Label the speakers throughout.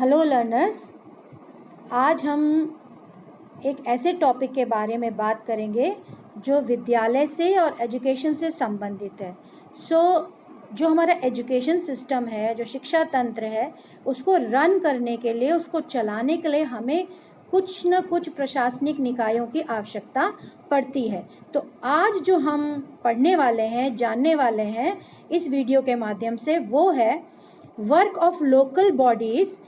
Speaker 1: Hello learners, आज हम एक ऐसे टॉपिक के बारे में बात करेंगे जो विद्यालय से और एजुकेशन से संबंधित है। जो हमारा एजुकेशन सिस्टम है, जो शिक्षा तंत्र है, उसको रन करने के लिए, उसको चलाने के लिए हमें कुछ न कुछ प्रशासनिक निकायों की आवश्यकता पड़ती है। तो आज जो हम पढ़ने वाले हैं, जानने वाले हैं इस वीडियो के माध्यम से, वो है work of local bodies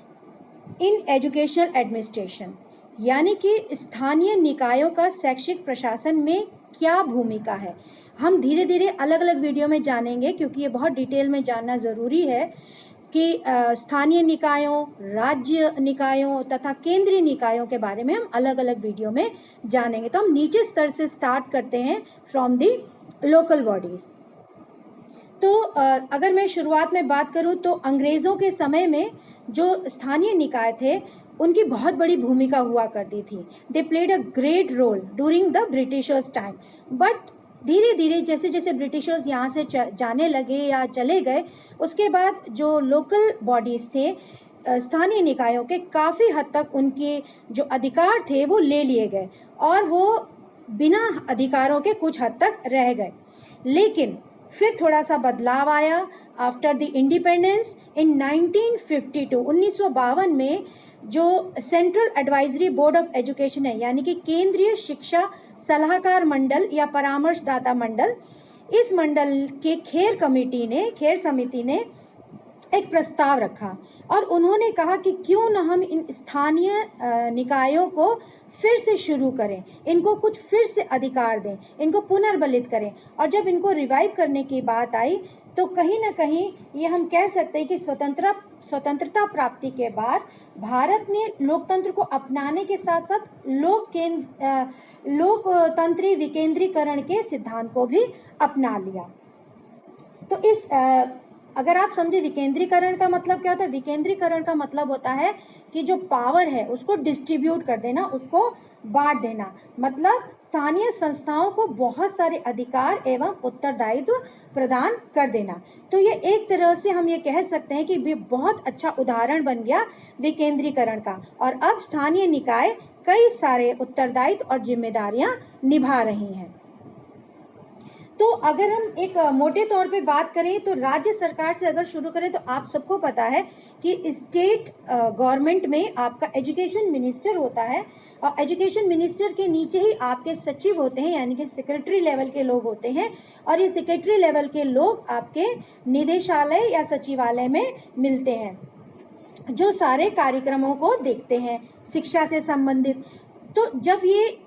Speaker 1: in educational administration, यानी कि स्थानीय निकायों का शैक्षिक प्रशासन में क्या भूमिका है। हम धीरे धीरे अलग अलग वीडियो में जानेंगे, क्योंकि ये बहुत डिटेल में जानना ज़रूरी है कि स्थानीय निकायों, राज्य निकायों तथा केंद्रीय निकायों के बारे में हम अलग अलग वीडियो में जानेंगे। तो हम नीचे स्तर से स्टार्ट करते हैं, फ्रॉम दी लोकल बॉडीज़। तो अगर मैं शुरुआत में बात करूं तो अंग्रेज़ों के समय में जो स्थानीय निकाय थे उनकी बहुत बड़ी भूमिका हुआ करती थी। They played a great role during the Britishers time. बट धीरे धीरे जैसे जैसे ब्रिटिशर्स यहाँ से जाने लगे या चले गए, उसके बाद जो लोकल बॉडीज़ थे, स्थानीय निकायों के, काफ़ी हद तक उनके जो अधिकार थे वो ले लिए गए और वो बिना अधिकारों के कुछ हद तक रह गए। लेकिन फिर थोड़ा सा बदलाव आया आफ्टर द इंडिपेंडेंस इन 1952 में। जो central advisory board of education है, यानी कि केंद्रीय शिक्षा सलाहकार मंडल या परामर्शदाता मंडल, इस मंडल के खेर समिति ने एक प्रस्ताव रखा और उन्होंने कहा कि क्यों न हम इन स्थानीय निकायों को फिर से शुरू करें, इनको कुछ फिर से अधिकार दें, इनको पुनर्बलित करें। और जब इनको रिवाइव करने की बात आई तो कहीं ना कहीं ये हम कह सकते हैं कि स्वतंत्रता प्राप्ति के बाद भारत ने लोकतंत्र को अपनाने के साथ साथ लोकतंत्री विकेंद्रीकरण के सिद्धांत को भी अपना लिया। तो इस अगर आप समझे विकेंद्रीकरण का मतलब क्या होता है, विकेंद्रीकरण का मतलब होता है कि जो पावर है उसको डिस्ट्रीब्यूट कर देना, उसको बांट देना। मतलब स्थानीय संस्थाओं को बहुत सारे अधिकार एवं उत्तरदायित्व प्रदान कर देना। तो ये एक तरह से हम ये कह सकते हैं कि बहुत अच्छा उदाहरण बन गया विकेंद्रीकरण का। और अब स्थानीय निकाय कई सारे उत्तरदायित्व और जिम्मेदारियां निभा रही हैं। तो अगर हम एक मोटे तौर पे बात करें तो राज्य सरकार से अगर शुरू करें तो आप सबको पता है कि स्टेट गवर्नमेंट में आपका एजुकेशन मिनिस्टर होता है और एजुकेशन मिनिस्टर के नीचे ही आपके सचिव होते हैं, यानी कि सेक्रेटरी लेवल के लोग होते हैं। और ये सेक्रेटरी लेवल के लोग आपके निदेशालय या सचिवालय में मिलते हैं, जो सारे कार्यक्रमों को देखते हैं शिक्षा से संबंधित। तो जब ये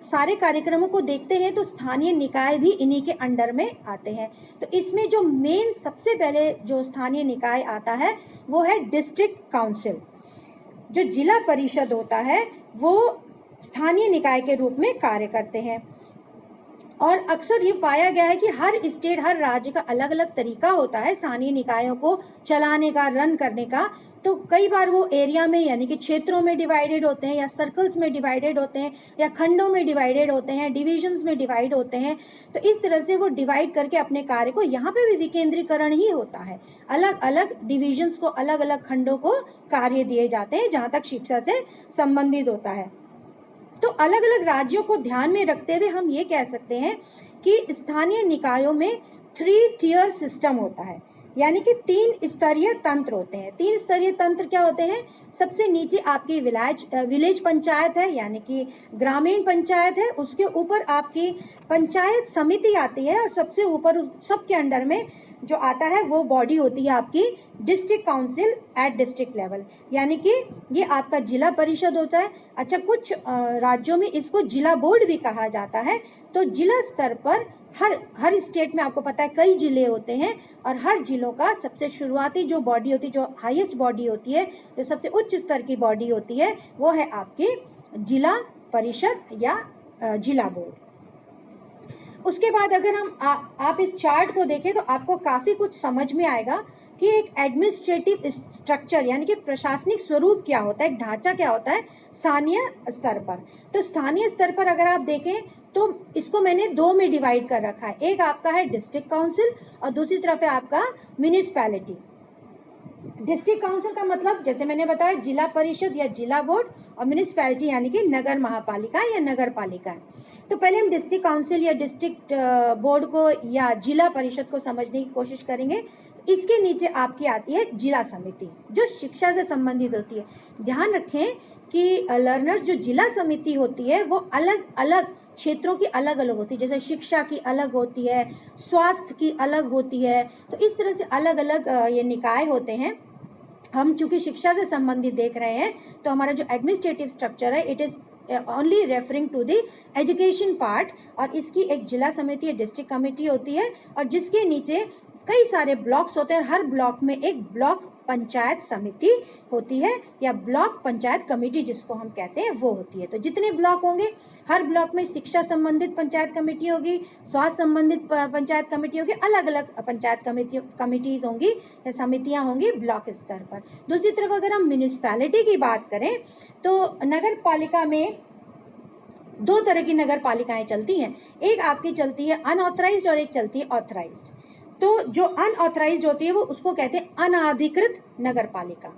Speaker 1: सारे कार्यक्रमों को देखते हैं तो स्थानीय निकाय भी इन्हीं के अंडर में आते हैं। तो इसमें जो मेन सबसे पहले जो स्थानीय निकाय आता है वो है डिस्ट्रिक्ट काउंसिल। जो जिला परिषद होता है वो स्थानीय निकाय के रूप में कार्य करते हैं। और अक्सर ये पाया गया है कि हर स्टेट, हर राज्य का अलग अलग तरीका होता है स्थानीय निकायों को चलाने का, रन करने का। तो कई बार वो एरिया में, यानी कि क्षेत्रों में डिवाइडेड होते हैं, या सर्कल्स में डिवाइडेड होते हैं, या खंडों में डिवाइडेड होते हैं, डिविजन्स में डिवाइड होते हैं। तो इस तरह से वो डिवाइड करके अपने कार्य को, यहाँ पे भी विकेंद्रीकरण ही होता है। अलग अलग डिविजन्स को, अलग अलग खंडों को कार्य दिए जाते हैं जहाँ तक शिक्षा से संबंधित होता है। तो अलग अलग राज्यों को ध्यान में रखते हुए हम ये कह सकते हैं कि स्थानीय निकायों में 3 टियर सिस्टम होता है, यानी कि 3 स्तरीय तंत्र होते हैं। 3 स्तरीय तंत्र क्या होते हैं? सबसे नीचे आपकी विलेज पंचायत है, यानी कि ग्रामीण पंचायत है। उसके ऊपर आपकी पंचायत समिति आती है और सबसे ऊपर सबके अंडर में जो आता है वो बॉडी होती है आपकी district council at district level, यानी कि ये आपका जिला परिषद होता है। अच्छा, कुछ राज्यों में इसको जिला बोर्ड भी कहा जाता है। तो जिला स्तर पर हर स्टेट में आपको पता है कई जिले होते हैं, और हर जिलों का सबसे शुरुआती जो बॉडी होती है, जो हाईएस्ट बॉडी होती है, जो सबसे उच्च स्तर की बॉडी होती है, वो है आपकी जिला परिषद या जिला बोर्ड। उसके बाद अगर हम आप इस चार्ट को देखें तो आपको काफ़ी कुछ समझ में आएगा कि एक एडमिनिस्ट्रेटिव स्ट्रक्चर, यानी कि प्रशासनिक स्वरूप क्या होता है, एक ढांचा क्या होता है स्थानीय स्तर पर। तो स्थानीय स्तर पर अगर आप देखें तो इसको मैंने 2 में डिवाइड कर रखा है। एक आपका है डिस्ट्रिक्ट काउंसिल और दूसरी तरफ है आपका म्यूनिसिपैलिटी। डिस्ट्रिक्ट काउंसिल का मतलब जैसे मैंने बताया जिला परिषद या जिला बोर्ड, और म्यूनिसिपैलिटी यानी कि नगर महापालिका या नगर पालिका है। तो पहले हम डिस्ट्रिक्ट काउंसिल या डिस्ट्रिक्ट बोर्ड को या जिला परिषद को समझने की कोशिश करेंगे। इसके नीचे आपकी आती है जिला समिति, जो शिक्षा से संबंधित होती है। ध्यान रखें कि लर्नर्स जो जिला समिति होती है वो अलग अलग क्षेत्रों की अलग अलग होती है, जैसे शिक्षा की अलग होती है, स्वास्थ्य की अलग होती है। तो इस तरह से अलग अलग ये निकाय होते हैं। हम चूंकि शिक्षा से संबंधित देख रहे हैं तो हमारा जो एडमिनिस्ट्रेटिव स्ट्रक्चर है it is only referring to the education part, और इसकी एक जिला समिति या डिस्ट्रिक्ट कमेटी होती है, और जिसके नीचे कई सारे ब्लॉक्स होते हैं। हर ब्लॉक में एक ब्लॉक पंचायत समिति होती है या ब्लॉक पंचायत कमेटी जिसको हम कहते हैं वो होती है। तो जितने ब्लॉक होंगे हर ब्लॉक में शिक्षा संबंधित पंचायत कमेटी होगी, स्वास्थ्य संबंधित पंचायत कमेटी होगी, अलग अलग पंचायत कमेटीज होंगी या समितियां होंगी ब्लॉक स्तर पर। दूसरी तरफ अगर हम म्यूनिसिपैलिटी की बात करें तो नगर पालिका में दो तरह की नगर पालिकाएं चलती हैं। एक आपकी चलती है अनऑथराइज्ड और एक चलती है ऑथराइज्ड। तो जो अनऑथराइज्ड होती है वो उसको कहते हैं अनाधिकृत नगर पालिका।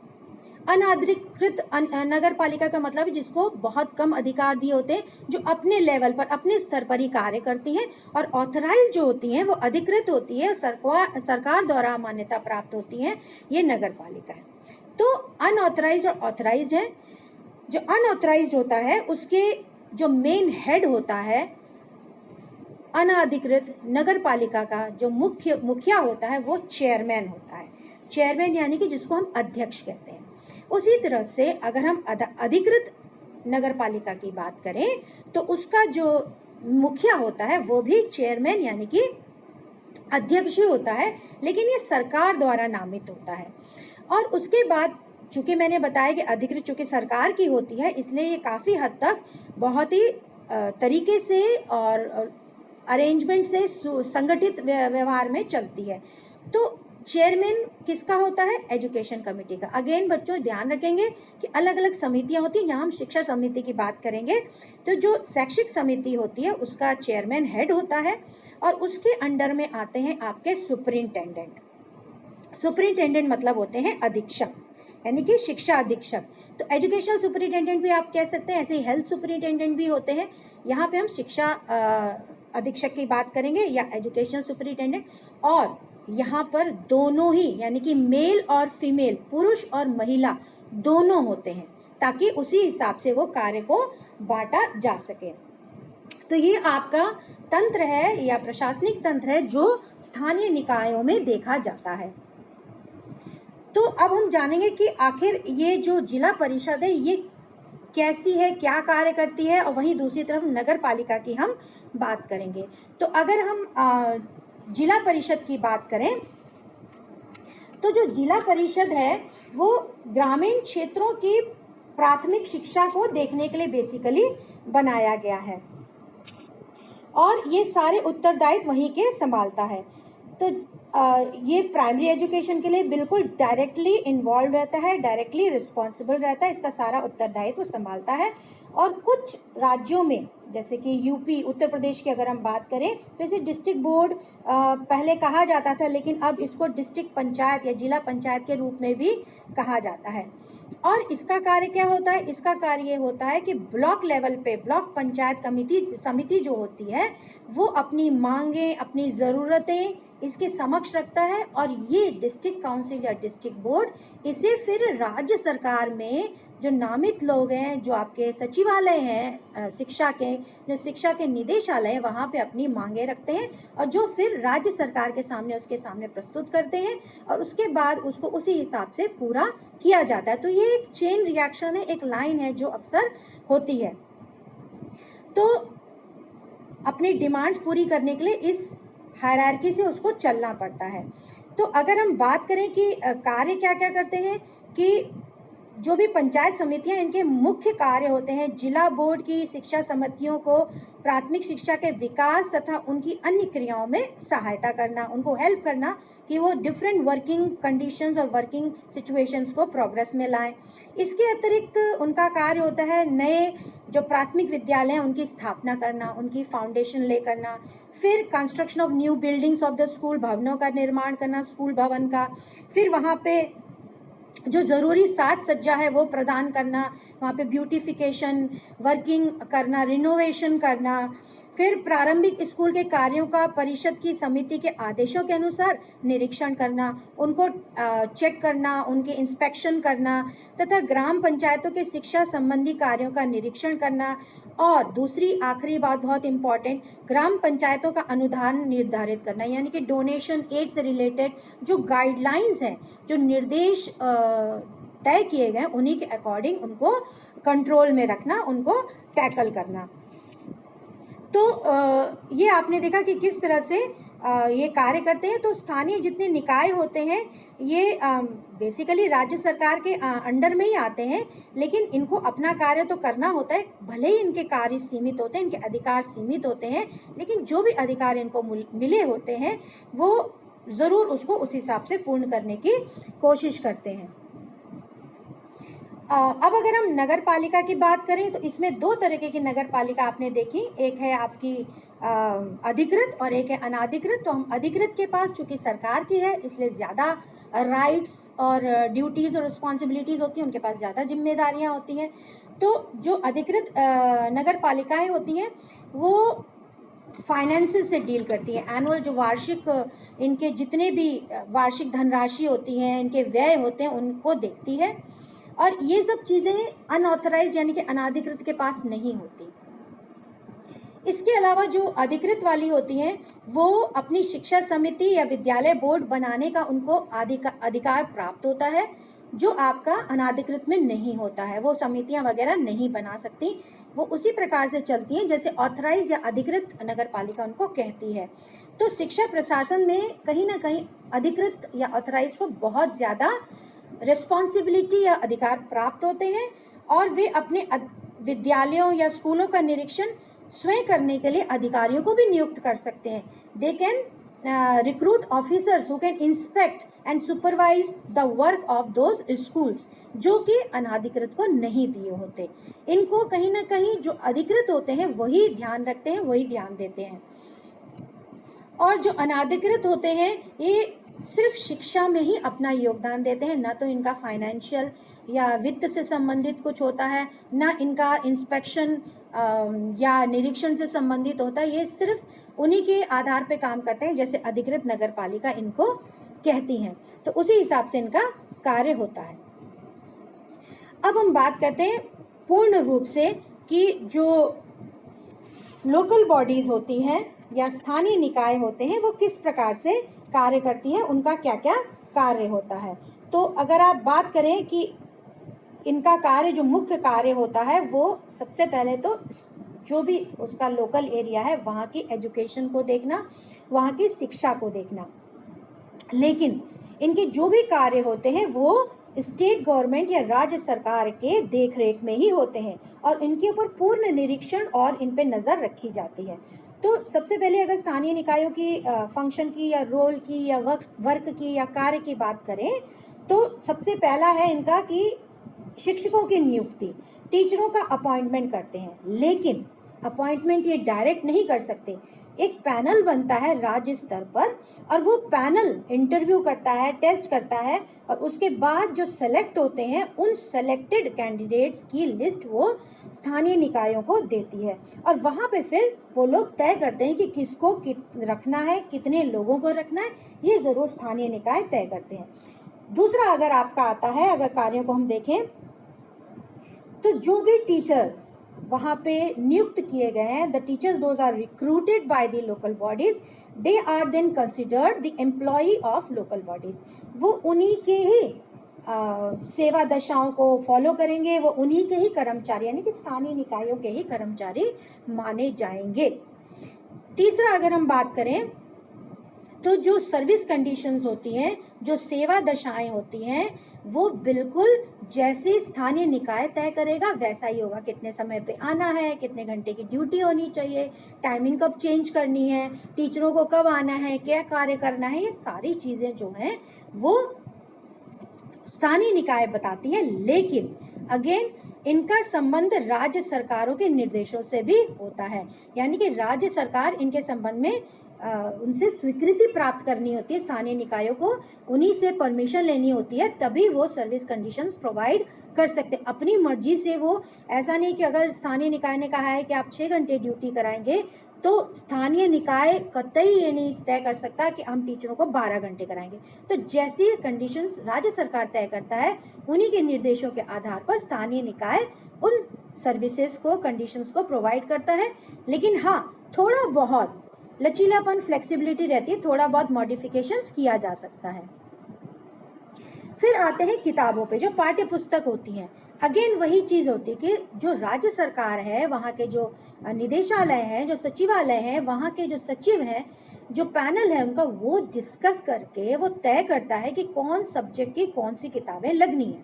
Speaker 1: अनाधिकृत नगर पालिका का मतलब है जिसको बहुत कम अधिकार दिए होते हैं, जो अपने लेवल पर अपने स्तर पर ही कार्य करती हैं। और ऑथराइज्ड जो होती हैं वो अधिकृत होती है, सरकार द्वारा मान्यता प्राप्त होती हैं, ये नगर पालिका है। तो अनऑथराइज्ड और ऑथराइज्ड है। जो अनऑथराइज्ड होता है उसके जो मेन हेड होता है अनाधिकृत नगर पालिका का जो मुखिया होता है वो चेयरमैन होता है। चेयरमैन यानी कि जिसको हम अध्यक्ष कहते हैं। उसी तरह से अगर हम अधिकृत नगर पालिका की बात करें तो उसका जो मुखिया होता है वो भी चेयरमैन यानी कि अध्यक्ष ही होता है, लेकिन ये सरकार द्वारा नामित होता है। और उसके बाद चूंकि मैंने बताया कि अधिकृत चूंकि सरकार की होती है इसलिए ये काफ़ी हद तक बहुत ही तरीके से और अरेंजमेंट से संगठित व्यवहार में चलती है। तो चेयरमैन किसका होता है? एजुकेशन कमेटी का। अगेन बच्चों ध्यान रखेंगे कि अलग अलग समितियां होती हैं। यहाँ हम शिक्षा समिति की बात करेंगे। तो जो शैक्षिक समिति होती है उसका चेयरमैन हेड होता है और उसके अंडर में आते हैं आपके सुपरिंटेंडेंट। सुपरिंटेंडेंट मतलब होते हैं अधीक्षक, यानी कि शिक्षा अधीक्षक। तो एजुकेशनल सुपरिंटेंडेंट भी आप कह सकते हैं, ऐसे ही हेल्थ सुपरिंटेंडेंट भी होते हैं। यहाँ पे हम शिक्षा अधीक्षक की बात करेंगे या एजुकेशनल सुपरिंटेंडेंट। और यहाँ पर दोनों ही यानी कि मेल और फीमेल, पुरुष और महिला दोनों होते हैं, ताकि उसी हिसाब से वो कार्य को बांटा जा सके। तो ये आपका तंत्र है या प्रशासनिक तंत्र है जो स्थानीय निकायों में देखा जाता है। तो अब हम जानेंगे कि आखिर ये जो जिला परिषद है ये कैसी है, क्या कार्य करती है, और वहीं दूसरी तरफ नगर पालिका की हम बात करेंगे। तो अगर हम जिला परिषद की बात करें तो जो जिला परिषद है वो ग्रामीण क्षेत्रों की प्राथमिक शिक्षा को देखने के लिए बेसिकली बनाया गया है और ये सारे उत्तरदायित्व वहीं के संभालता है। तो ये प्राइमरी एजुकेशन के लिए बिल्कुल डायरेक्टली इन्वॉल्व रहता है, डायरेक्टली रिस्पॉन्सिबल रहता है, इसका सारा उत्तरदायित्व संभालता है। और कुछ राज्यों में जैसे कि यूपी, उत्तर प्रदेश की अगर हम बात करें तो इसे डिस्ट्रिक्ट बोर्ड पहले कहा जाता था, लेकिन अब इसको डिस्ट्रिक्ट पंचायत या जिला पंचायत के रूप में भी कहा जाता है। और इसका कार्य क्या होता है? इसका कार्य ये होता है कि ब्लॉक लेवल पे ब्लॉक पंचायत समिति जो होती है वो अपनी मांगें, अपनी ज़रूरतें इसके समक्ष रखता है और ये डिस्ट्रिक्ट काउंसिल या डिस्ट्रिक्ट बोर्ड इसे फिर राज्य सरकार में जो नामित लोग हैं, जो आपके सचिवालय हैं शिक्षा के, जो शिक्षा के निदेशालय हैं, वहाँ पे अपनी मांगे रखते हैं और जो फिर राज्य सरकार के सामने उसके सामने प्रस्तुत करते हैं और उसके बाद उसको उसी हिसाब से पूरा किया जाता है। तो ये एक चेन रिएक्शन है, एक लाइन है जो अक्सर होती है। तो अपनी डिमांड्स पूरी करने के लिए इस हायरार्की से उसको चलना पड़ता है। तो अगर हम बात करें कि कार्य क्या क्या करते हैं, कि जो भी पंचायत समितियां इनके मुख्य कार्य होते हैं जिला बोर्ड की शिक्षा समितियों को प्राथमिक शिक्षा के विकास तथा उनकी अन्य क्रियाओं में सहायता करना, उनको हेल्प करना कि वो डिफरेंट वर्किंग कंडीशंस और वर्किंग सिचुएशंस को प्रोग्रेस में लाएं। इसके अतिरिक्त उनका कार्य होता है नए जो प्राथमिक विद्यालय हैं उनकी स्थापना करना, उनकी फाउंडेशन ले करना, फिर construction of new buildings of the school, भवनों का निर्माण करना स्कूल भवन का, फिर वहाँ पे जो ज़रूरी साज सज्जा है वो प्रदान करना, वहाँ पे ब्यूटिफिकेशन, वर्किंग करना, रिनोवेशन करना। फिर प्रारंभिक स्कूल के कार्यों का परिषद की समिति के आदेशों के अनुसार निरीक्षण करना, उनको चेक करना, उनके इंस्पेक्शन करना, तथा ग्राम पंचायतों के शिक्षा संबंधी कार्यों का निरीक्षण करना। और दूसरी आखिरी बात बहुत इम्पॉर्टेंट, ग्राम पंचायतों का अनुदान निर्धारित करना, यानी कि डोनेशन एड से रिलेटेड जो गाइडलाइंस हैं, जो निर्देश तय किए गए, उन्हीं के अकॉर्डिंग उनको कंट्रोल में रखना, उनको टैकल करना। तो ये आपने देखा कि किस तरह से ये कार्य करते हैं। तो स्थानीय जितने निकाय होते हैं ये बेसिकली राज्य सरकार के अंडर में ही आते हैं, लेकिन इनको अपना कार्य तो करना होता है, भले ही इनके कार्य सीमित होते हैं, इनके अधिकार सीमित होते हैं, लेकिन जो भी अधिकार इनको मिले होते हैं वो ज़रूर उसको उस हिसाब से पूर्ण करने की कोशिश करते हैं। अब अगर हम नगर पालिका की बात करें तो इसमें दो तरीके की नगर पालिका आपने देखी, एक है आपकी अधिकृत और एक है अनाधिकृत। तो हम अधिकृत के पास चूंकि सरकार की है इसलिए ज़्यादा राइट्स और ड्यूटीज़ और रिस्पॉन्सिबिलिटीज़ होती हैं, उनके पास ज़्यादा जिम्मेदारियां होती हैं। तो जो अधिकृत नगर पालिकाएँ होती हैं वो फाइनेंसेस से डील करती है, एनुअल जो वार्षिक इनके जितने भी वार्षिक धनराशि होती हैं, इनके व्यय होते हैं, उनको देखती है। और ये सब चीज़ें अनऑथराइज यानी कि अनाधिकृत के पास नहीं होती। इसके अलावा जो अधिकृत वाली होती हैं वो अपनी शिक्षा समिति या विद्यालय बोर्ड बनाने का उनको अधिकार प्राप्त होता है, जो आपका अनाधिकृत में नहीं होता है। वो समितियां वगैरह नहीं बना सकती, वो उसी प्रकार से चलती हैं जैसे ऑथराइज या अधिकृत नगर पालिका उनको कहती है। तो शिक्षा प्रशासन में कहीं ना कहीं अधिकृत या ऑथराइज को बहुत ज़्यादा रिस्पॉन्सिबिलिटी या अधिकार प्राप्त होते हैं, और वे अपने विद्यालयों या स्कूलों का निरीक्षण स्वयं करने के लिए अधिकारियों को भी नियुक्त कर सकते हैं। They can recruit officers who can inspect and supervise the work of those schools, जो कि अनाधिकृत को नहीं दिए होते। इनको कहीं ना कहीं जो अधिकृत होते हैं वही ध्यान रखते हैं, वही ध्यान देते हैं। और जो अनाधिकृत होते हैं ये सिर्फ शिक्षा में ही अपना योगदान देते हैं, ना तो इनका फाइनेंशियल या वित्त से संबंधित कुछ होता है, ना इनका इंस्पेक्शन या निरीक्षण से संबंधित होता है। ये सिर्फ उन्हीं के आधार पे काम करते हैं जैसे अधिकृत नगर पालिका इनको कहती हैं, तो उसी हिसाब से इनका कार्य होता है। अब हम बात करते हैं पूर्ण रूप से कि जो लोकल बॉडीज होती हैं या स्थानीय निकाय होते हैं वो किस प्रकार से कार्य करती है, उनका क्या क्या कार्य होता है। तो अगर आप बात करें कि इनका कार्य जो मुख्य कार्य होता है वो सबसे पहले तो जो भी उसका लोकल एरिया है वहाँ की एजुकेशन को देखना, वहाँ की शिक्षा को देखना। लेकिन इनके जो भी कार्य होते हैं वो स्टेट गवर्नमेंट या राज्य सरकार के देखरेख में ही होते हैं और इनके ऊपर पूर्ण निरीक्षण और इन पे नज़र रखी जाती है। तो सबसे पहले अगर स्थानीय निकायों की फंक्शन की या रोल की या वर्क की या कार्य की बात करें तो सबसे पहला है इनका कि शिक्षकों की नियुक्ति, टीचरों का अपॉइंटमेंट करते हैं। लेकिन अपॉइंटमेंट ये डायरेक्ट नहीं कर सकते, एक पैनल बनता है राज्य स्तर पर और वो पैनल इंटरव्यू करता है, टेस्ट करता है और उसके बाद जो सेलेक्ट होते हैं उन सेलेक्टेड कैंडिडेट्स की लिस्ट वो स्थानीय निकायों को देती है और वहाँ पे फिर वो लोग तय करते हैं कि किसको रखना है, कितने लोगों को रखना है, ये ज़रूर स्थानीय निकाय तय करते हैं। दूसरा अगर आपका आता है, अगर कार्यों को हम देखें तो जो भी टीचर्स वहाँ पे नियुक्त किए गए हैं, the teachers those are recruited by the local bodies, they are then considered the employee of local bodies. वो उन्हीं के ही सेवा दशाओं को फॉलो करेंगे, वो उन्हीं के ही कर्मचारी यानी कि स्थानीय निकायों के ही कर्मचारी माने जाएंगे। तीसरा अगर हम बात करें तो जो सर्विस कंडीशंस होती हैं, जो सेवा दशाएं होती हैं, वो बिल्कुल जैसे स्थानीय निकाय तय करेगा वैसा ही होगा। कितने समय पे आना है, कितने घंटे की ड्यूटी होनी चाहिए, टाइमिंग कब चेंज करनी है, टीचरों को कब आना है, क्या कार्य करना है, ये सारी चीज़ें जो हैं वो स्थानीय निकाय बताती है। लेकिन अगेन इनका संबंध राज्य सरकारों के निर्देशों से भी होता है, यानी कि राज्य सरकार इनके संबंध में उनसे स्वीकृति प्राप्त करनी होती है, स्थानीय निकायों को उन्हीं से परमिशन लेनी होती है, तभी वो सर्विस कंडीशंस प्रोवाइड कर सकते हैं अपनी मर्जी से। वो ऐसा नहीं कि अगर स्थानीय निकाय ने कहा है कि आप 6 घंटे ड्यूटी कराएंगे तो स्थानीय निकाय कतई ये नहीं तय कर सकता कि हम टीचरों को 12 घंटे कराएंगे। तो जैसी कंडीशंस राज्य सरकार तय करता है उन्हीं के निर्देशों के आधार पर स्थानीय निकाय उन सर्विसेज को, कंडीशंस को प्रोवाइड करता है। लेकिन हाँ, थोड़ा बहुत लचीलापन, फ्लेक्सिबिलिटी रहती है, थोड़ा बहुत मॉडिफिकेशंस किया जा सकता है। फिर आते हैं किताबों पे, जो पाठ्य पुस्तक होती हैं। अगेन वही चीज होती है कि जो राज्य सरकार है, वहाँ के जो निदेशालय हैं, जो सचिवालय हैं, वहाँ के जो सचिव हैं, जो पैनल है उनका, वो डिस्कस करके वो तय करता है कि कौन सब्जेक्ट की कौन सी किताबें लगनी है।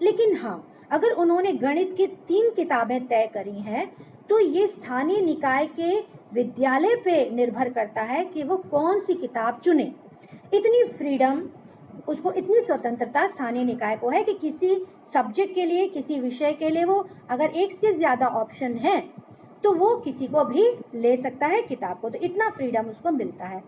Speaker 1: लेकिन हाँ, अगर उन्होंने गणित की 3 किताबें तय करी हैं तो ये स्थानीय निकाय के विद्यालय पे निर्भर करता है कि वो कौन सी किताब चुने। इतनी फ्रीडम, उसको इतनी स्वतंत्रता स्थानीय निकाय को है कि किसी सब्जेक्ट के लिए, किसी विषय के लिए वो अगर एक से ज़्यादा ऑप्शन है तो वो किसी को भी ले सकता है किताब को, तो इतना फ्रीडम उसको मिलता है।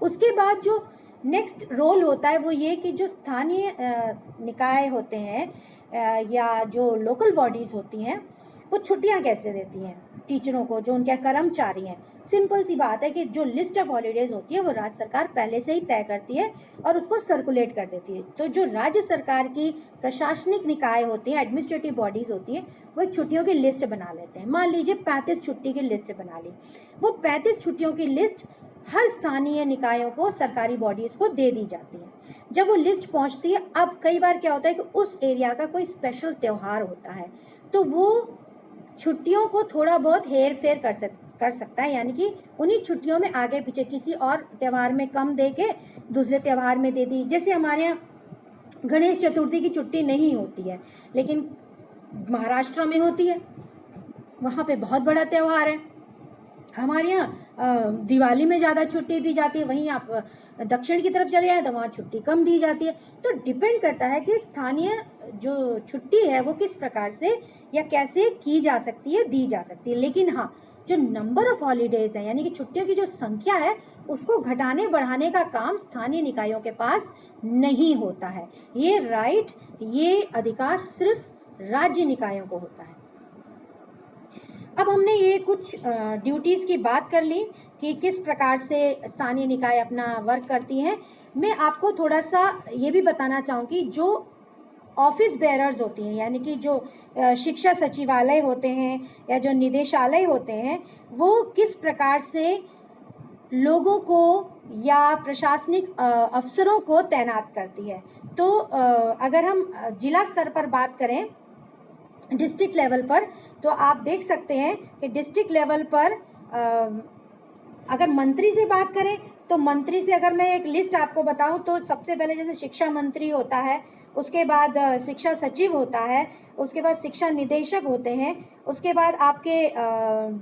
Speaker 1: उसके बाद जो नेक्स्ट रोल होता है वो ये कि जो स्थानीय निकाय होते हैं या जो लोकल बॉडीज़ होती हैं, वो छुट्टियां कैसे देती हैं टीचरों को, जो उनके कर्मचारी हैं। सिंपल सी बात है कि जो लिस्ट ऑफ हॉलीडेज होती है वो राज्य सरकार पहले से ही तय करती है और उसको सर्कुलेट कर देती है। तो जो राज्य सरकार की प्रशासनिक निकाय होती है, एडमिनिस्ट्रेटिव बॉडीज होती है, वो एक छुट्टियों की लिस्ट बना लेते हैं। मान लीजिए 35 छुट्टी की लिस्ट बना ली, वो 35 छुट्टियों की लिस्ट हर स्थानीय निकायों को, सरकारी बॉडीज को दे दी जाती है। जब वो लिस्ट पहुंचती है, अब कई बार क्या होता है कि उस एरिया का कोई स्पेशल त्यौहार होता है तो वो छुट्टियों को थोड़ा बहुत हेर फेर कर सकता है, यानी कि उन्हीं छुट्टियों में आगे पीछे किसी और त्यौहार में कम दे के दूसरे त्यौहार में दे दी। जैसे हमारे यहाँ गणेश चतुर्थी की छुट्टी नहीं होती है लेकिन महाराष्ट्र में होती है, वहाँ पे बहुत बड़ा त्यौहार है। हमारे यहाँ दिवाली में ज़्यादा छुट्टी दी जाती है, वहीं आप दक्षिण की तरफ चले जाएं तो वहाँ छुट्टी कम दी जाती है। तो डिपेंड करता है कि स्थानीय जो छुट्टी है वो किस प्रकार से या कैसे की जा सकती है, दी जा सकती है। लेकिन हाँ, जो नंबर ऑफ हॉलीडेज है, यानी कि छुट्टियों की जो संख्या है, उसको घटाने बढ़ाने का काम स्थानीय निकायों के पास नहीं होता है। ये राइट, ये अधिकार सिर्फ राज्य निकायों को होता है। अब हमने ये कुछ ड्यूटीज़ की बात कर ली कि किस प्रकार से स्थानीय निकाय अपना वर्क करती हैं। मैं आपको थोड़ा सा ये भी बताना चाहूँगी, जो ऑफिस बेयरर्स होती हैं, यानी कि जो शिक्षा सचिवालय होते हैं या जो निदेशालय होते हैं, वो किस प्रकार से लोगों को या प्रशासनिक अफसरों को तैनात करती है। तो अगर हम जिला स्तर पर बात करें, डिस्ट्रिक्ट लेवल पर, तो आप देख सकते हैं कि डिस्ट्रिक्ट लेवल पर अगर मंत्री से बात करें तो मंत्री से अगर मैं एक लिस्ट आपको बताऊं तो सबसे पहले जैसे शिक्षा मंत्री होता है, उसके बाद शिक्षा सचिव होता है, उसके बाद शिक्षा निदेशक होते हैं, उसके बाद आपके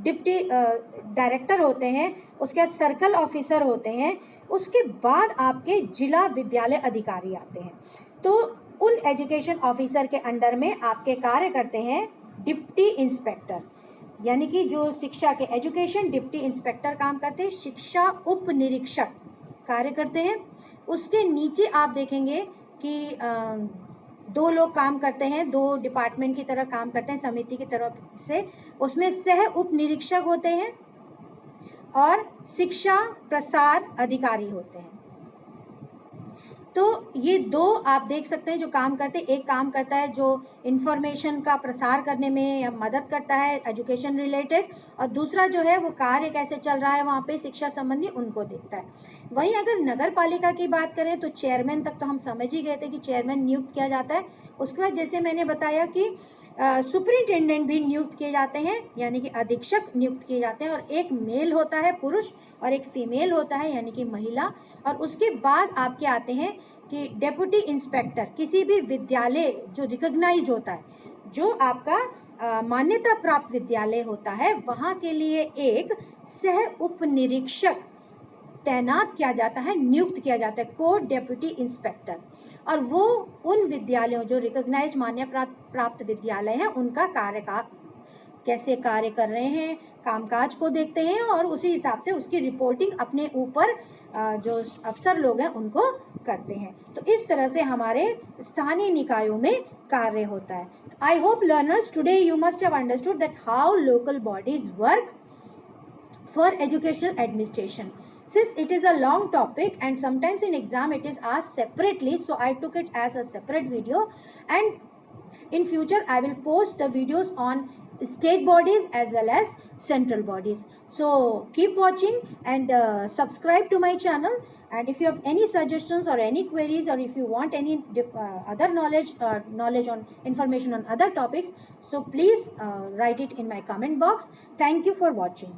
Speaker 1: डिप्टी डायरेक्टर होते हैं, उसके बाद सर्कल ऑफिसर होते हैं, उसके बाद आपके जिला विद्यालय अधिकारी आते हैं। तो उन एजुकेशन ऑफिसर के अंडर में आपके कार्य करते हैं डिप्टी इंस्पेक्टर, यानी कि जो शिक्षा के एजुकेशन डिप्टी इंस्पेक्टर काम करते हैं, शिक्षा उप निरीक्षक कार्य करते हैं। उसके नीचे आप देखेंगे कि 2 लोग काम करते हैं, 2 डिपार्टमेंट की तरह काम करते हैं समिति की तरफ से, उसमें सह उप निरीक्षक होते हैं और शिक्षा प्रसार अधिकारी होते हैं। तो ये 2 आप देख सकते हैं जो काम करते हैं। एक काम करता है जो इन्फॉर्मेशन का प्रसार करने में मदद करता है एजुकेशन रिलेटेड, और दूसरा जो है वो कार्य कैसे चल रहा है वहाँ पे शिक्षा संबंधी उनको देखता है। वहीं अगर नगर पालिका की बात करें तो चेयरमैन तक तो हम समझ ही गए थे कि चेयरमैन नियुक्त किया जाता है। उसके बाद जैसे मैंने बताया कि सुपरिटेंडेंट भी नियुक्त किए जाते हैं, यानी कि अधीक्षक नियुक्त किए जाते हैं, और एक मेल होता है पुरुष और एक फीमेल होता है यानी कि महिला। और उसके बाद आपके आते हैं कि डेप्यूटी इंस्पेक्टर, किसी भी विद्यालय जो रिकॉग्नाइज्ड होता है, जो आपका मान्यता प्राप्त विद्यालय होता है, वहाँ के लिए एक सह उप निरीक्षक तैनात किया जाता है, नियुक्त किया जाता है, को डेप्यूटी इंस्पेक्टर। और वो उन विद्यालयों जो रिकॉग्नाइज्ड मान्यता प्राप्त विद्यालय हैं उनका कैसे कार्य कर रहे हैं, कामकाज को देखते हैं और उसी हिसाब से उसकी रिपोर्टिंग अपने ऊपर जो अफसर लोग हैं उनको करते हैं। तो इस तरह से हमारे स्थानीय निकायों में कार्य होता है। I hope learners today you must have understood that how local bodies work for educational administration. Since it is a long topic and sometimes in exam it is asked separately, so I took it as a separate video, and in future I will post the videos on state bodies as well as central bodies. So keep watching and subscribe to my channel, and if you have any suggestions or any queries, or if you want any other knowledge on information on other topics, so please write it in my comment box. Thank you for watching.